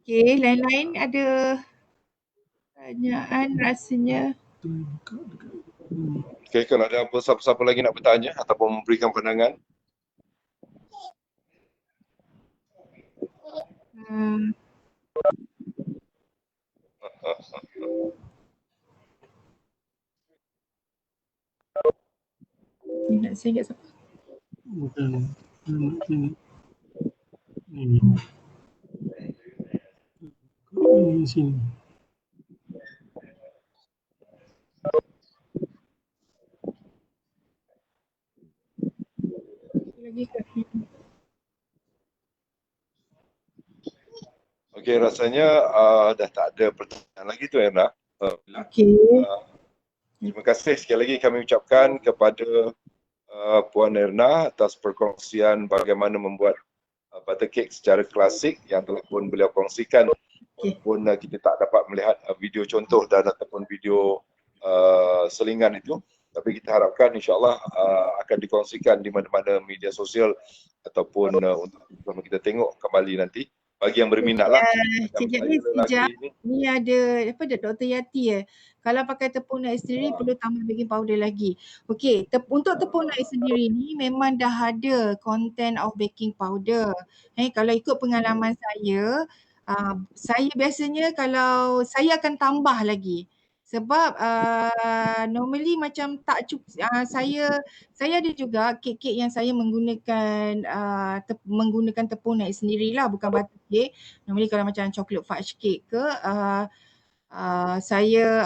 S1: Okay, lain-lain ada pertanyaan rasanya.
S2: Okay, kalau ada siapa-siapa lagi nak bertanya ataupun memberikan pandangan.
S1: Nak saya ingat siapa?
S4: Bukan. Ini sini.
S1: Lagi kat sini.
S2: Okey, rasanya dah tak ada pertanyaan lagi tu Erna.
S1: Okey.
S2: Terima kasih sekali lagi kami ucapkan kepada Puan Erna atas perkongsian bagaimana membuat butter cake secara klasik yang telah pun beliau kongsikan. Walaupun kita tak dapat melihat video contoh dan ataupun video selingan itu, tapi kita harapkan insyaAllah akan dikongsikan di mana-mana media sosial ataupun untuk kita tengok kembali nanti. Bagi yang berminat lah.
S1: Sekejap ni ada Dr. Yati kalau pakai tepung naik sendiri perlu tambah baking powder lagi. Okey, untuk tepung naik sendiri ni memang dah ada content of baking powder. Kalau ikut pengalaman saya biasanya kalau saya akan tambah lagi. Sebab normally macam tak cukup, saya ada juga kek-kek yang saya menggunakan tepung naik sendirilah, bukan butter cake. Normally kalau macam chocolate fudge cake ke saya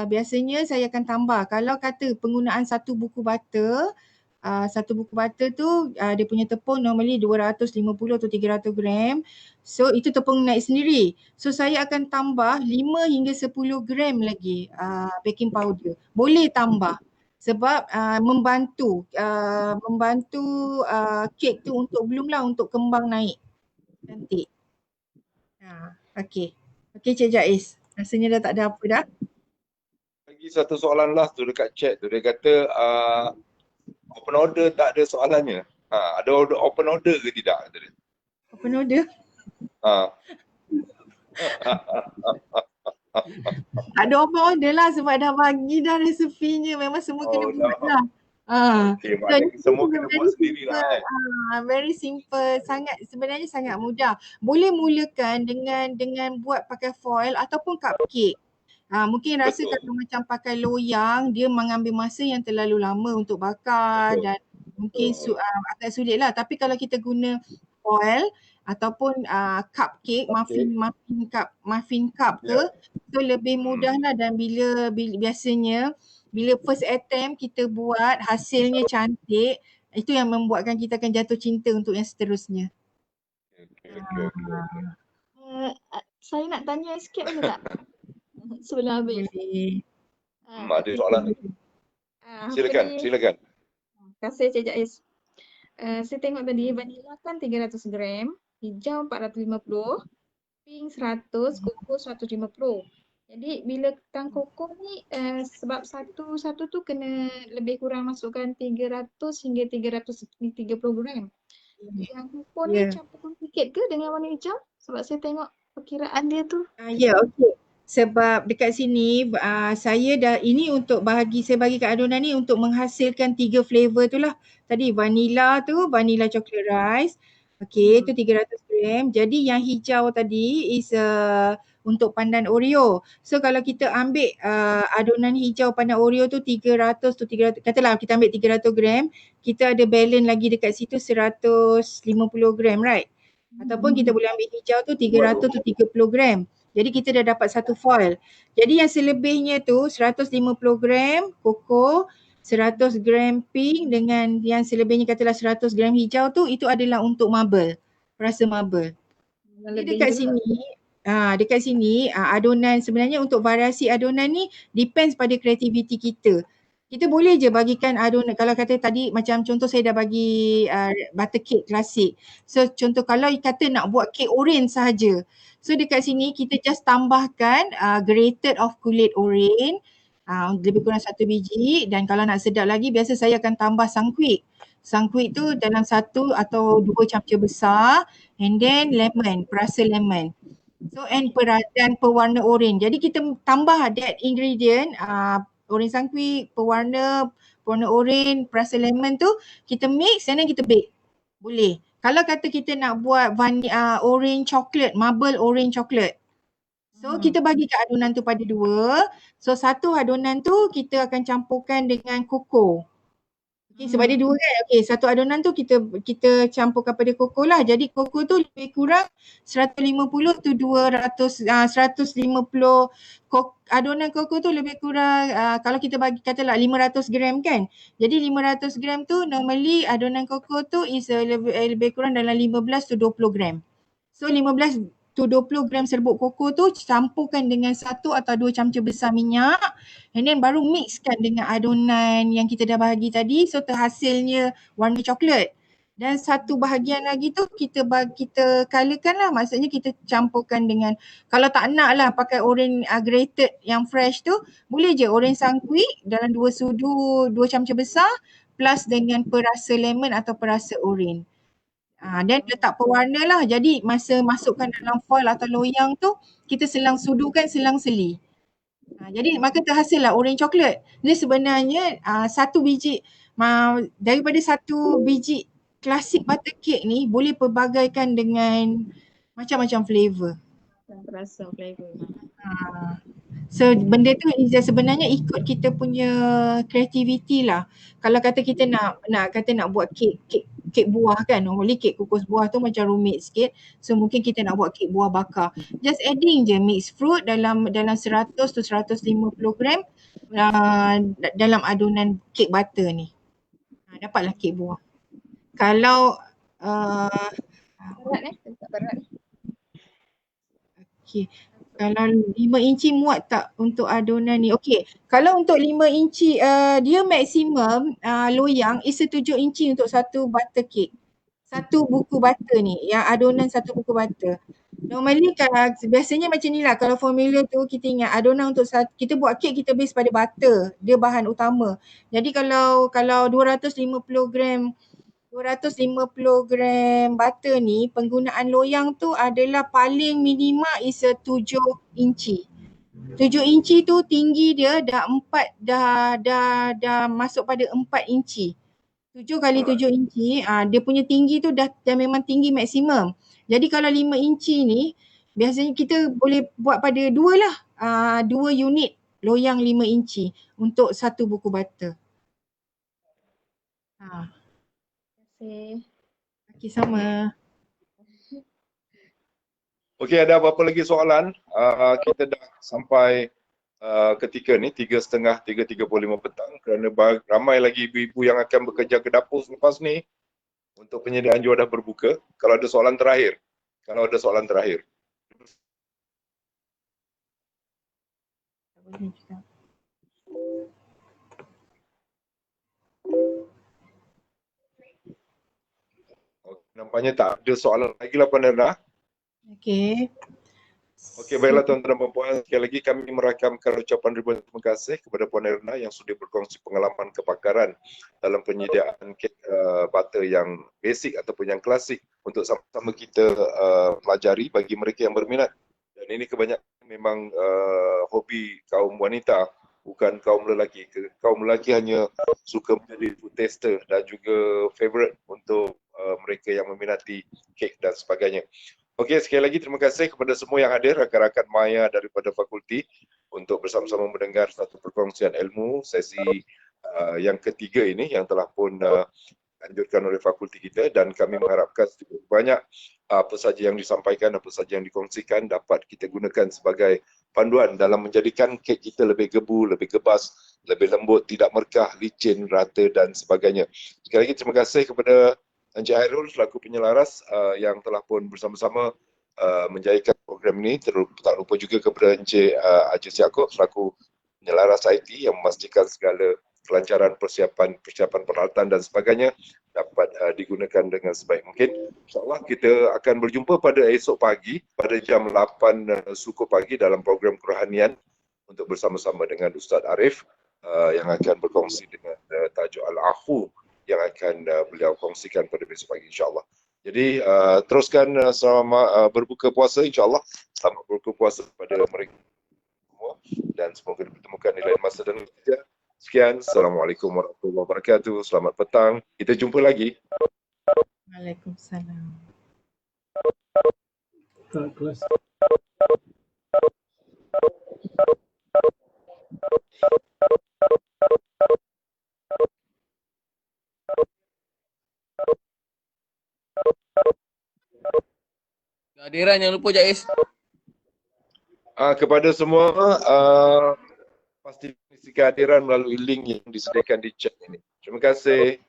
S1: biasanya saya akan tambah. Kalau kata penggunaan satu buku butter satu buku butter tu dia punya tepung normally 250 atau 300 gram. So itu tepung naik sendiri. So saya akan tambah 5 hingga 10 gram lagi baking powder. Boleh tambah sebab membantu kek tu untuk bloom lah, untuk kembang naik cantik. Okey. Okey Cik Jais. Rasanya dah tak ada apa dah.
S2: Lagi satu soalan last tu dekat chat tu. Dia kata open order tak ada soalannya. Ada open order ke tidak? Kata dia.
S1: Open order.
S2: Ha.
S1: Tak ada open order lah sebab dah bagi dah resepinya. Memang semua kena buat lah.
S2: Okay,
S1: So,
S2: maknanya semua kena
S1: very
S2: buat sendiri lah
S1: very simple, sebenarnya sangat mudah. Boleh mulakan dengan buat pakai foil ataupun cupcake. Mungkin rasa
S2: Betul.
S1: kalau macam pakai loyang, dia mengambil masa yang terlalu lama untuk bakar.
S2: Betul.
S1: Dan mungkin agak sulit lah. Tapi kalau kita guna foil ataupun cupcake, muffin cup ke, tu lebih mudah lah. Dan bila biasanya bila first attempt kita buat hasilnya cantik, itu yang membuatkan kita akan jatuh cinta untuk yang seterusnya.
S2: Okay.
S7: Saya nak tanya sikit boleh tak? Sebelum habis.
S1: Boleh.
S2: Ada soalan lagi? Silakan.
S7: Terima kasih Cik Jais. Saya tengok tadi vanila kan 300 gram, hijau 450, pink 100, koko 150. Jadi bila tang koko ni sebab satu tu kena lebih kurang masukkan 300 hingga 330 gram. Yang koko ni campurkan sikit ke dengan warna hijau? Sebab saya tengok perkiraan dia tu.
S1: Okey. Sebab dekat sini saya bagikan adunan ni untuk menghasilkan 3 flavor tu lah. Tadi vanilla chocolate rice. Okey, tu 300 gram. Jadi yang hijau tadi is untuk pandan Oreo. So kalau kita ambil adunan hijau pandan Oreo tu 300, katalah kita ambil 300 gram, kita ada balance lagi dekat situ 150 gram, right? Ataupun kita boleh ambil hijau tu 300 to 30 gram. Jadi kita dah dapat satu foil. Jadi yang selebihnya tu 150 gram koko, 100 gram pink dengan yang selebihnya katalah 100 gram hijau tu, itu adalah untuk marble, perasa marble. Jadi dekat sini adunan sebenarnya untuk variasi adunan ni depends pada kreativiti kita. Kita boleh je bagikan adunan, kalau kata tadi macam contoh saya dah bagi butter cake klasik. So contoh kalau kata nak buat kek oren sahaja. So dekat sini kita just tambahkan grated of kulit oren, lebih kurang 1 biji, dan kalau nak sedap lagi biasa saya akan tambah sangkuik. Sangkuik tu dalam 1 atau 2 cangkir besar, and then lemon, perasa lemon. So dan pewarna oren. Jadi kita tambah that ingredient, oren sangkuik, pewarna oren, perasa lemon tu kita mix and then kita bake. Boleh. Kalau kata kita nak buat orange chocolate, marble orange chocolate. So kita bagikan adunan tu pada 2. So satu adunan tu kita akan campurkan dengan koko. Okay, sebab dia 2 kan. Okay, satu adunan tu kita campurkan pada koko lah. Jadi koko tu lebih kurang 150 to 200, 150 adunan koko tu lebih kurang kalau kita bagi katalah 500 gram kan. Jadi 500 gram tu normally adunan koko tu is lebih kurang dalam 15 to 20 gram. So 15 to 20 gram serbuk koko tu campurkan dengan 1 atau 2 cangkir besar minyak, and then baru mixkan dengan adunan yang kita dah bahagi tadi. So terhasilnya warna coklat. Dan satu bahagian lagi tu kita colourkan lah, maksudnya kita campurkan dengan, kalau tak nak lah pakai oren grated yang fresh tu, boleh je oren sangkuik dalam 2 sudu 2 cangkir besar plus dengan perasa lemon atau perasa oren. Dan letak pewarna lah. Jadi masa masukkan dalam foil atau loyang tu, kita selang seli. Jadi maka terhasil lah orange chocolate. Dia sebenarnya satu biji, daripada satu biji klasik butter cake ni boleh pelbagaikan dengan macam-macam flavor.
S7: Rasa flavor.
S1: So benda tu sebenarnya ikut kita punya kreativiti lah. Kalau kata kita nak buat kek buah kan, normally kek kukus buah tu macam rumit sikit. So mungkin kita nak buat kek buah bakar. Just adding je mixed fruit dalam 100 to 150 gram dalam adunan kek butter ni. Dapatlah kek buah. Kalau uh,
S7: Berat tak berat.
S1: okey. Kalau 5 inci muat tak untuk adunan ni? Okey, kalau untuk 5 inci dia maksimum loyang is 7 inci untuk satu butter cake. Satu buku butter ni, yang adunan satu buku butter. Normally biasanya macam ni lah, kalau formula tu kita ingat adunan untuk kita buat kek kita base pada butter, dia bahan utama. Jadi kalau 250 gram butter ni, penggunaan loyang tu adalah paling minima is 7 inci. 7 inci tu tinggi dia dah masuk pada 4 inci. 7 kali 7 inci, dia punya tinggi tu dah memang tinggi maksimum. Jadi kalau 5 inci ni, biasanya kita boleh buat pada 2 lah. 2 unit loyang 5 inci untuk satu buku butter.
S7: Terima kasih.
S1: Okey, sama.
S2: Okey, ada apa-apa lagi soalan? Kita dah sampai ketika ni 3:30, 3:35 petang kerana ramai lagi ibu-ibu yang akan bekerja ke dapur selepas ni untuk penyediaan juadah berbuka. Kalau ada soalan terakhir. Nampaknya tak ada soalan lagi lah Puan Erna.
S1: Okey.
S2: Okey, baiklah tuan-tuan dan puan-puan, sekali lagi kami merakamkan ucapan ribuan terima kasih kepada Puan Erna yang sudah berkongsi pengalaman kepakaran dalam penyediaan kek butter yang basic ataupun yang klasik untuk sama-sama kita pelajari bagi mereka yang berminat. Dan ini kebanyakan memang hobi kaum wanita, bukan kaum lelaki. Kaum lelaki hanya suka menjadi food tester dan juga favourite untuk mereka yang meminati kek dan sebagainya. Okey, sekali lagi terima kasih kepada semua yang hadir, rakan-rakan Maya daripada fakulti untuk bersama-sama mendengar satu perkongsian ilmu sesi yang ketiga ini yang telah pun dianjurkan oleh fakulti kita, dan kami mengharapkan banyak apa saja yang disampaikan, apa saja yang dikongsikan dapat kita gunakan sebagai panduan dalam menjadikan kek kita lebih gebu, lebih gebas, lebih lembut, tidak merkah, licin, rata dan sebagainya. Sekali lagi terima kasih kepada Encik Hairul selaku penyelaras yang telah pun bersama-sama menjayakan program ini. Tak lupa juga kepada Encik Aziz Yaakob selaku penyelaras IT yang memastikan segala kelancaran persiapan peralatan dan sebagainya dapat digunakan dengan sebaik mungkin. InsyaAllah kita akan berjumpa pada esok pagi pada jam 8 suku pagi dalam program kerohanian untuk bersama-sama dengan Ustaz Arif yang akan berkongsi dengan tajuk Al-Akhu yang akan beliau kongsikan pada besok pagi insyaAllah. Jadi teruskan selama berbuka puasa insyaAllah. Selamat berbuka puasa kepada mereka semua dan semoga dipertemukan di lain masa dan waktu. Sekian. Assalamualaikum warahmatullahi wabarakatuh. Selamat petang. Kita jumpa lagi.
S1: Waalaikumsalam.
S4: Tak kelas.
S3: Kehadiran jangan lupa Jais.
S2: Kepada semua pasti isi kehadiran melalui link yang disediakan di chat ini. Terima kasih.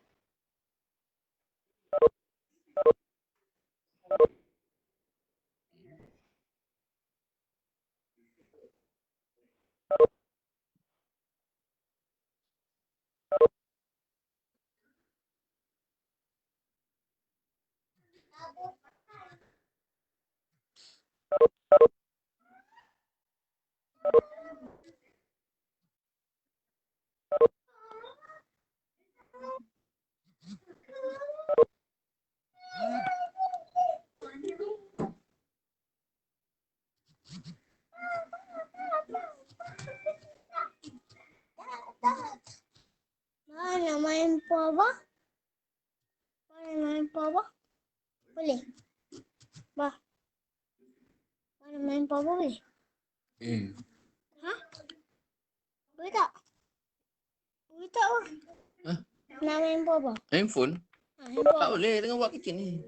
S5: Mana main poba? Mana main poba? Boleh? Bah. Mana main poba boleh? Hah? Boleh tak? Boleh tak, Wah?
S3: Hah?
S5: Nak main poba?
S3: Handphone?
S5: Handphone.
S3: Tak boleh, tengah buat kitchen ni.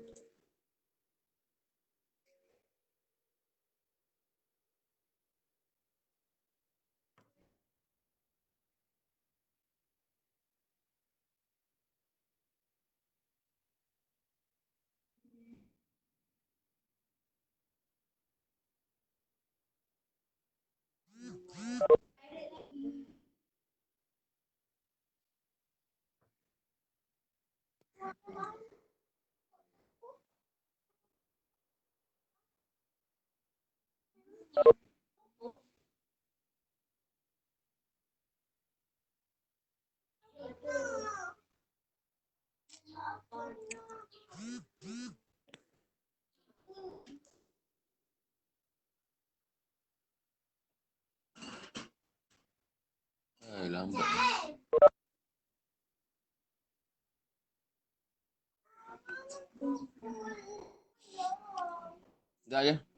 S3: Lambat. Dah je.